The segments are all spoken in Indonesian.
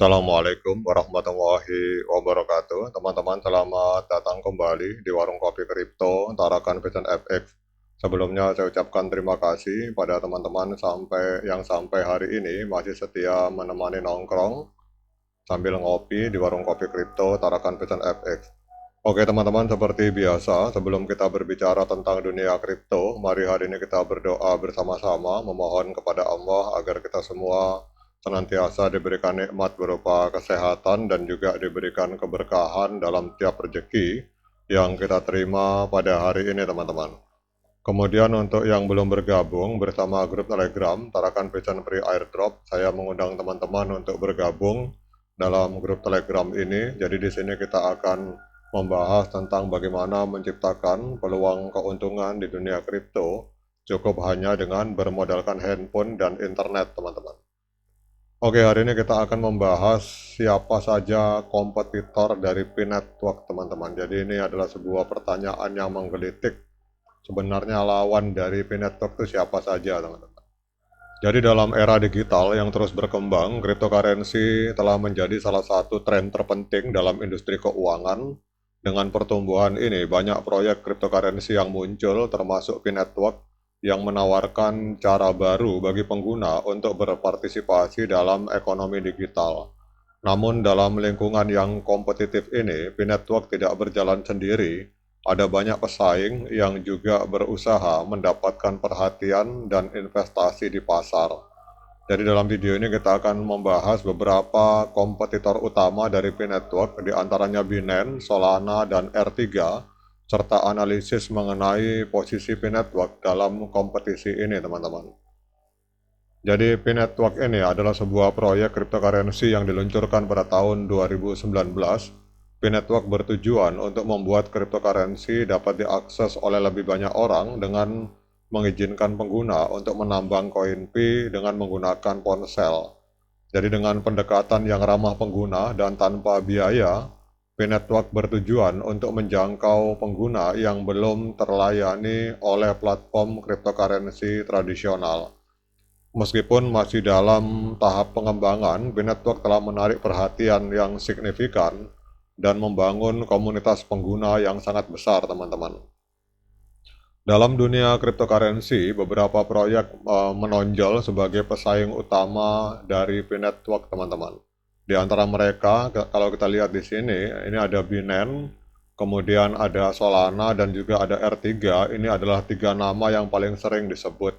Assalamualaikum warahmatullahi wabarakatuh. Teman-teman, selamat datang kembali di Warung Kopi Kripto Tarakan Vision FX. Sebelumnya saya ucapkan terima kasih pada teman-teman sampai hari ini masih setia menemani nongkrong sambil ngopi di Warung Kopi Kripto Tarakan Vision FX. Oke teman-teman, seperti biasa, sebelum kita berbicara tentang dunia kripto, mari hari ini kita berdoa bersama-sama memohon kepada Allah agar kita semua senantiasa diberikan nikmat berupa kesehatan dan juga diberikan keberkahan dalam tiap rezeki yang kita terima pada hari ini teman-teman. Kemudian untuk yang belum bergabung bersama grup Telegram Tarakan Vision Free Airdrop, saya mengundang teman-teman untuk bergabung dalam grup Telegram ini. Jadi di sini kita akan membahas tentang bagaimana menciptakan peluang keuntungan di dunia kripto cukup hanya dengan bermodalkan handphone dan internet teman-teman. Oke, hari ini kita akan membahas siapa saja kompetitor dari P-Network teman-teman. Jadi ini adalah sebuah pertanyaan yang menggelitik. Sebenarnya lawan dari P-Network itu siapa saja teman-teman. Jadi dalam era digital yang terus berkembang, cryptocurrency telah menjadi salah satu tren terpenting dalam industri keuangan. Dengan pertumbuhan ini, banyak proyek cryptocurrency yang muncul termasuk P-Network yang menawarkan cara baru bagi pengguna untuk berpartisipasi dalam ekonomi digital. Namun dalam lingkungan yang kompetitif ini, P-Network tidak berjalan sendiri. Ada banyak pesaing yang juga berusaha mendapatkan perhatian dan investasi di pasar. Jadi dalam video ini kita akan membahas beberapa kompetitor utama dari P-Network, di antaranya Binance, Solana, dan R3, serta analisis mengenai posisi P-Network dalam kompetisi ini teman-teman. Jadi P-Network ini adalah sebuah proyek cryptocurrency yang diluncurkan pada tahun 2019. P-Network bertujuan untuk membuat cryptocurrency dapat diakses oleh lebih banyak orang dengan mengizinkan pengguna untuk menambang koin P dengan menggunakan ponsel. Jadi dengan pendekatan yang ramah pengguna dan tanpa biaya, P-Network bertujuan untuk menjangkau pengguna yang belum terlayani oleh platform cryptocurrency tradisional. Meskipun masih dalam tahap pengembangan, P-Network telah menarik perhatian yang signifikan dan membangun komunitas pengguna yang sangat besar, teman-teman. Dalam dunia cryptocurrency, beberapa proyek menonjol sebagai pesaing utama dari P-Network, teman-teman. Di antara mereka, kalau kita lihat di sini, ini ada Binance, kemudian ada Solana, dan juga ada R3. Ini adalah tiga nama yang paling sering disebut.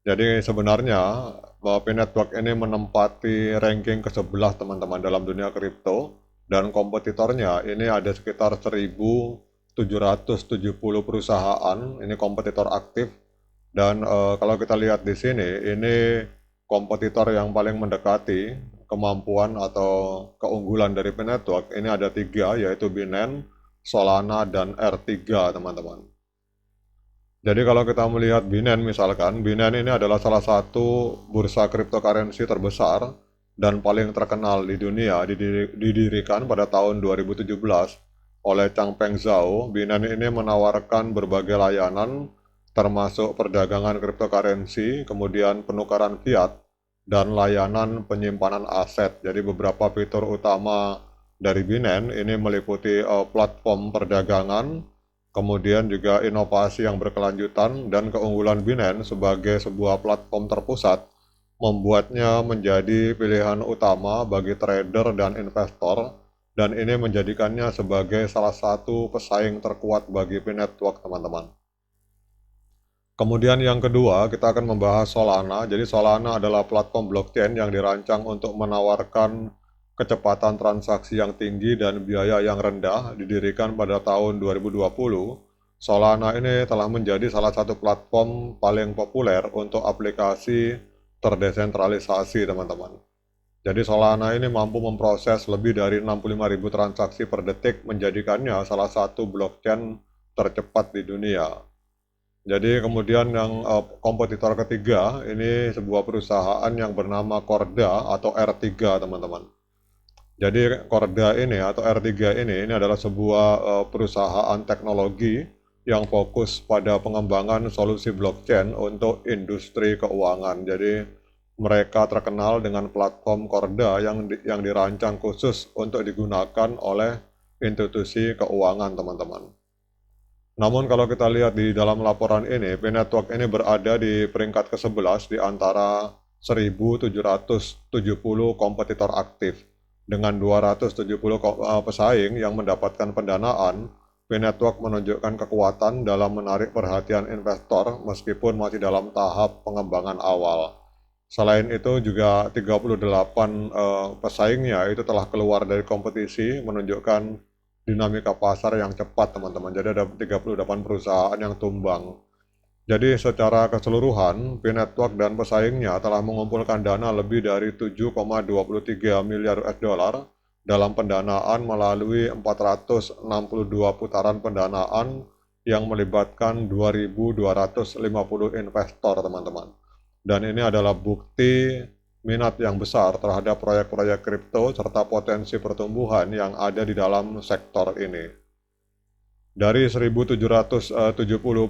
Jadi sebenarnya P-Network ini menempati ranking ke-11 teman-teman dalam dunia kripto, dan kompetitornya ini ada sekitar 1.770 perusahaan, ini kompetitor aktif. Dan kalau kita lihat di sini, ini kompetitor yang paling mendekati kemampuan atau keunggulan dari P-Network, ini ada tiga, yaitu Binance, Solana, dan R3 teman-teman. Jadi kalau kita melihat Binance misalkan, Binance ini adalah salah satu bursa cryptocurrency terbesar dan paling terkenal di dunia, didirikan pada tahun 2017 oleh Changpeng Zhao. Binance ini menawarkan berbagai layanan termasuk perdagangan cryptocurrency, kemudian penukaran fiat, dan layanan penyimpanan aset. Jadi beberapa fitur utama dari Binance ini meliputi platform perdagangan, kemudian juga inovasi yang berkelanjutan, dan keunggulan Binance sebagai sebuah platform terpusat membuatnya menjadi pilihan utama bagi trader dan investor, dan ini menjadikannya sebagai salah satu pesaing terkuat bagi P-Network teman-teman. Kemudian yang kedua, kita akan membahas Solana. Jadi Solana adalah platform blockchain yang dirancang untuk menawarkan kecepatan transaksi yang tinggi dan biaya yang rendah. Didirikan pada tahun 2020, Solana ini telah menjadi salah satu platform paling populer untuk aplikasi terdesentralisasi, teman-teman. Jadi Solana ini mampu memproses lebih dari 65.000 transaksi per detik, menjadikannya salah satu blockchain tercepat di dunia. Jadi kemudian yang kompetitor ketiga, ini sebuah perusahaan yang bernama Corda atau R3, teman-teman. Jadi Corda ini atau R3 ini adalah sebuah perusahaan teknologi yang fokus pada pengembangan solusi blockchain untuk industri keuangan. Jadi Mereka terkenal dengan platform Corda yang dirancang khusus untuk digunakan oleh institusi keuangan, teman-teman. Namun kalau kita lihat di dalam laporan ini, P-Network ini berada di peringkat ke-11 di antara 1.770 kompetitor aktif. Dengan 270 pesaing yang mendapatkan pendanaan, P-Network menunjukkan kekuatan dalam menarik perhatian investor meskipun masih dalam tahap pengembangan awal. Selain itu juga 38 pesaingnya itu telah keluar dari kompetisi, menunjukkan dinamika pasar yang cepat, teman-teman. Jadi ada 38 perusahaan yang tumbang. Jadi secara keseluruhan, P-Network dan pesaingnya telah mengumpulkan dana lebih dari 7,23 miliar US dollar dalam pendanaan melalui 462 putaran pendanaan yang melibatkan 2.250 investor, teman-teman. Dan ini adalah bukti minat yang besar terhadap proyek-proyek kripto serta potensi pertumbuhan yang ada di dalam sektor ini. Dari 1.770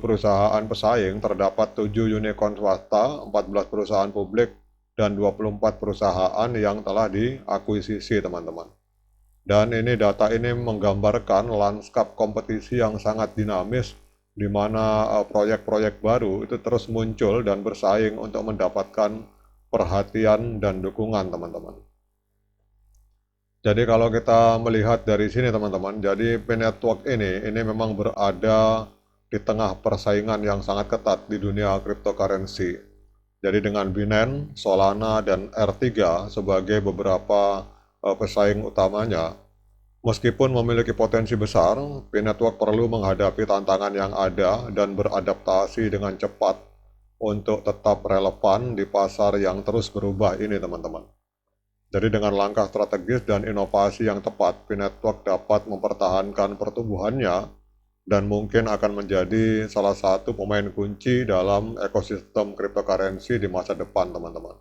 perusahaan pesaing, terdapat 7 unicorn swasta, 14 perusahaan publik, dan 24 perusahaan yang telah diakuisisi, teman-teman. Dan ini data ini menggambarkan lanskap kompetisi yang sangat dinamis, di mana proyek-proyek baru itu terus muncul dan bersaing untuk mendapatkan perhatian dan dukungan, teman-teman. Jadi kalau kita melihat dari sini, teman-teman, jadi P-Network ini memang berada di tengah persaingan yang sangat ketat di dunia cryptocurrency. Jadi dengan Binance, Solana, dan R3 sebagai beberapa pesaing utamanya, meskipun memiliki potensi besar, P-Network perlu menghadapi tantangan yang ada dan beradaptasi dengan cepat untuk tetap relevan di pasar yang terus berubah ini, teman-teman. Jadi dengan langkah strategis dan inovasi yang tepat, P-Network dapat mempertahankan pertumbuhannya dan mungkin akan menjadi salah satu pemain kunci dalam ekosistem cryptocurrency di masa depan, teman-teman.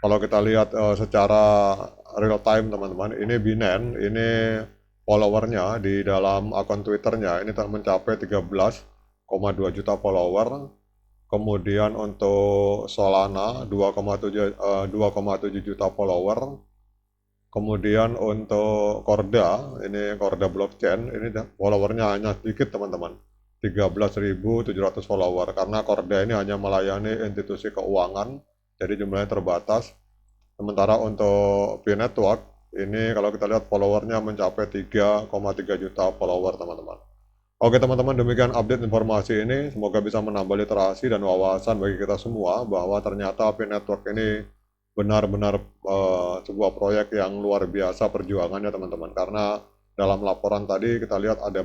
Kalau kita lihat secara real time, teman-teman, ini Binance, ini followernya di dalam akun Twitternya ini mencapai 13,2 juta follower. Kemudian untuk Solana 2,7 juta follower. Kemudian untuk Corda, ini Corda blockchain, ini followernya hanya sedikit, teman-teman. 13.700 follower, karena Corda ini hanya melayani institusi keuangan, jadi jumlahnya terbatas. Sementara untuk P-Network, ini kalau kita lihat followernya mencapai 3,3 juta follower, teman-teman. Oke, teman-teman, demikian update informasi ini. Semoga bisa menambah literasi dan wawasan bagi kita semua bahwa ternyata P-Network ini benar-benar sebuah proyek yang luar biasa perjuangannya, teman-teman. Karena dalam laporan tadi kita lihat ada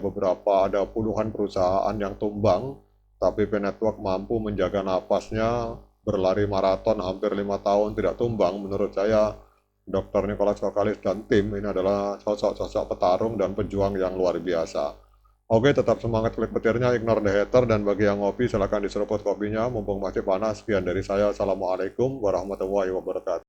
puluhan perusahaan yang tumbang, tapi P-Network mampu menjaga napasnya, berlari maraton hampir 5 tahun tidak tumbang. Menurut saya, Dr. Nicholas Kokalis dan tim ini adalah sosok-sosok petarung dan pejuang yang luar biasa. Oke, tetap semangat klik petirnya, ignore the hater, dan bagi yang ngopi silahkan diseruput kopinya, mumpung masih panas. Sekian dari saya, Assalamualaikum warahmatullahi wabarakatuh.